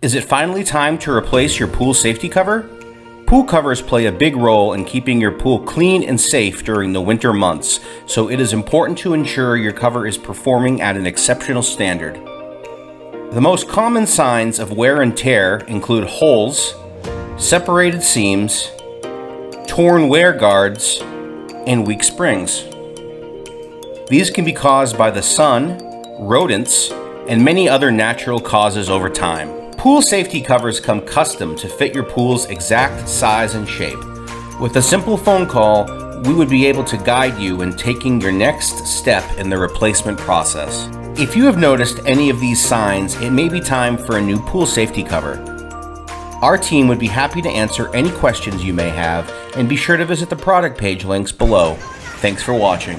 Is it finally time to replace your pool safety cover? Pool covers play a big role in keeping your pool clean and safe during the winter months, so it is important to ensure your cover is performing at an exceptional standard. The most common signs of wear and tear include holes, separated seams, torn wear guards, and weak springs. These can be caused by the sun, rodents, and many other natural causes over time. Pool safety covers come custom to fit your pool's exact size and shape. With a simple phone call, we would be able to guide you in taking your next step in the replacement process. If you have noticed any of these signs, it may be time for a new pool safety cover. Our team would be happy to answer any questions you may have, and be sure to visit the product page links below. Thanks for watching.